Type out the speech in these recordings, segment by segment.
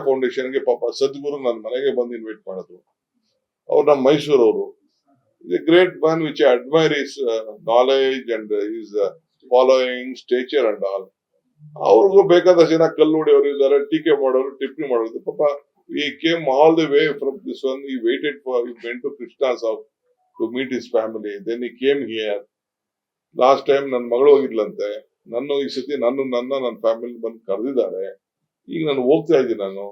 ಫೌಂಡೇಶನ್ಗೆ ಪಾಪ ಸದ್ಗುರು ನನ್ನ ಮನೆಗೆ ಬಂದು ಇನ್ವೈಟ್ ಮಾಡಿದ್ರು. ಅವ್ರು ನಮ್ಮ ಮೈಸೂರವರು. The great man which I admire his knowledge and his following, stature and all. ಅವ್ರಿಗೂ ಬೇಕಾದಷ್ಟು ಜನ ಕಲ್ಲು ಹೊಡೆಯವರು ಇದ್ದಾರೆ, ಟೀಕೆ ಮಾಡೋರು, ಟಿಪ್ಪಣಿ ಮಾಡೋದು. ಪಾಪ he came all the way from this one. He waited for, he went to Krishna's house to meet his family. Then he came here. Last time ನನ್ನ ಮಗಳು ಹೋಗಿದ್ಲಂತೆ. ಈ ಸತಿ ನನ್ನ ಫ್ಯಾಮಿಲಿ ಬಂದು ಕರೆದಿದ್ದಾರೆ. ಈಗ ನಾನು ಹೋಗ್ತಾ ಇದ್ದೀನಿ. ನಾನು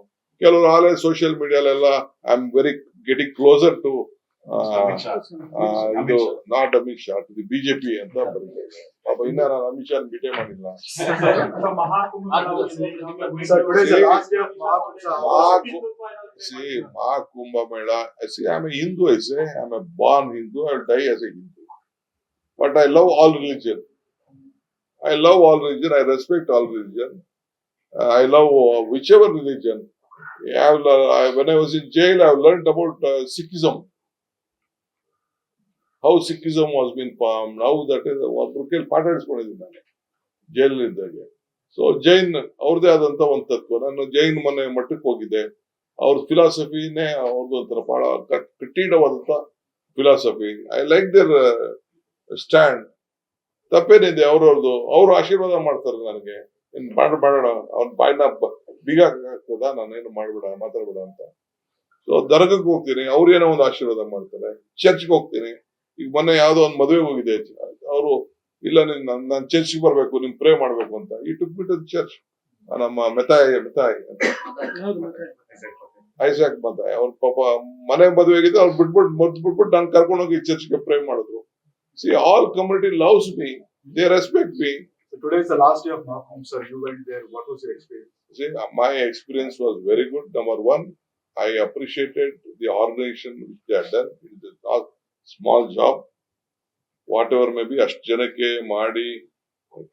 ಕೆಲವರು ಆಲೇ ಸೋಷಿಯಲ್ ಮೀಡಿಯಾಲೆಲ್ಲ I am very getting closer to ಇದು not Amit Shah to the BJP ಅಂತ ಬರೀತಾರೆ. ಪಾಪ ಇನ್ನ ನಾನು ಅಮಿತ್ ಶಾ ಭೇಟಿ ಮಾಡಿಲ್ಲ. ಮಹಾಕುಂಭ ಮೇಳ. I am A Hindu. I say I am A Born Hindu. I will die as A Hindu. But I love all religion. I respect all religion. I love whichever religion. When I was in jail, I have learned about Sikhism. How Sikhism was being formed. How that is ಒಬ್ಬರು ಪಾಠಾಡಿಸ್ಕೊಂಡಿದ್ದೀನಿ ನಾನು ಜೈಲಿನಿದ್ದಾಗ. So Jain ಅವ್ರದೇ ಆದಂತ ಒಂದು ತತ್ವ. ನಾನು ಜೈನ್ ಮೊನ್ನೆ ಮಠಕ್ಕೆ ಹೋಗಿದ್ದೆ. ಅವ್ರ ಫಿಲಾಸಫಿನೇ ಅವ್ರದ್ದು ಒಂಥರ ಬಹಳ ಕಠಿಣವಾದಂತ philosophy. I like their stand. ತಪ್ಪೇನಿದೆ ಅವ್ರವ್ರದ್ದು. ಅವ್ರು ಆಶೀರ್ವಾದ ಮಾಡ್ತಾರೆ ನನಗೆ. ಮಾಡೋಣ ಅವ್ನ ಬಾಯಿನ ಬೀಗ ಆಗ್ತದ, ನಾನೇನು ಮಾಡ್ಬೇಡ ಮಾತಾಡ್ಬೇಡ ಅಂತ. ಸೊ ದರ್ಗಕ್ಕೆ ಹೋಗ್ತೀನಿ, ಅವ್ರೇನೋ ಒಂದು ಆಶೀರ್ವಾದ ಮಾಡ್ತಾರೆ. ಚರ್ಚ್ಗೆ ಹೋಗ್ತೀನಿ. ಈಗ ಮೊನ್ನೆ ಯಾವ್ದೋ ಒಂದು ಮದುವೆ ಹೋಗಿದೆ. ಅವರು ಇಲ್ಲ ನಾನು ಚರ್ಚ್ಗೆ ಬರ್ಬೇಕು, ನಿಮ್ ಪ್ರೇ ಮಾಡ್ಬೇಕು ಅಂತ. ಈ ಟುಕ್ ಬಿಟ್ಟು ಚರ್ಚ್ ನಮ್ಮ ಮೆತಾಯ್ ಐಸಾಕ್ ಮತಾಯ್ ಅವ್ರ ಪಾಪ ಮನೆ ಮದುವೆ ಆಗಿದೆ. ಅವ್ರು ಬಿಟ್ಬಿಟ್ಟು ನಾನು ಕರ್ಕೊಂಡು ಹೋಗಿ ಚರ್ಚ್ಗೆ ಪ್ರೇ ಮಾಡಿದ್ರು. See, all community loves me. They respect me. So today is the last day of Mahakumbh, sir. You went there. What was your experience? See, my experience was very good. Number one, I appreciated the organization which they had done. It is not small job. Whatever may be, ಅಷ್ಟು ಜನಕ್ಕೆ ಮಾಡಿ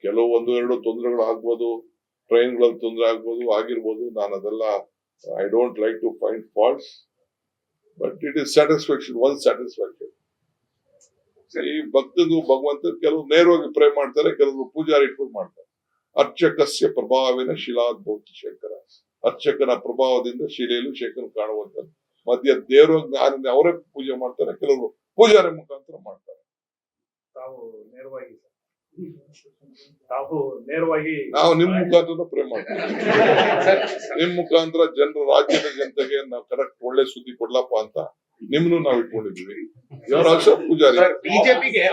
ಕೆಲವು ಒಂದು ಎರಡು ತೊಂದರೆಗಳು ಆಗ್ಬೋದು, ಟ್ರೈನ್ಗಳಲ್ಲಿ ತೊಂದರೆ ಆಗ್ಬೋದು, ಆಗಿರ್ಬೋದು. ನಾನು ಅದೆಲ್ಲ I don't like to find faults, but it is satisfaction, one satisfaction. ಈ ಭಕ್ತಗೂ ಭಗವಂತ ಕೆಲವು ನೇರವಾಗಿ ಪ್ರೇ ಮಾಡ್ತಾರೆ, ಕೆಲವರು ಪೂಜಾರಿ ಇಟ್ಕೊಂಡು ಮಾಡ್ತಾರೆ. ಅರ್ಚಕಸ್ಯ ಪ್ರಭಾವಿನ ಶಿಲಾದ್ಭೂತ ಶೇಖರ. ಅರ್ಚಕನ ಪ್ರಭಾವದಿಂದ ಶಿಲೆಯಲ್ಲೂ ಶೇಖರ ಕಾಣುವಂತ ಮಧ್ಯ ದೇವರ ಜ್ಞಾನದಿಂದ ಅವರೇ ಪೂಜೆ ಮಾಡ್ತಾರೆ, ಕೆಲವರು ಪೂಜಾರಿ ಮುಖಾಂತರ ಮಾಡ್ತಾರೆ. ನಾವು ನಿಮ್ ಮುಖಾಂತರ ಪ್ರೇ ಮಾಡ್ತೀವಿ. ನಿಮ್ ಮುಖಾಂತರ ಜನರು, ರಾಜ್ಯದ ಜನತೆಗೆ ನಾವು ಕರೆಕ್ಟ್ ಒಳ್ಳೆ ಸುದ್ದಿ ಕೊಡ್ಲಪ್ಪ ಅಂತ ನಿಮ್ನು ನಾವು ಇಟ್ಕೊಂಡಿದ್ದೀವಿ. ಯಾರು ಪೂಜಾರಿ ಬಿಜೆಪಿಗೆ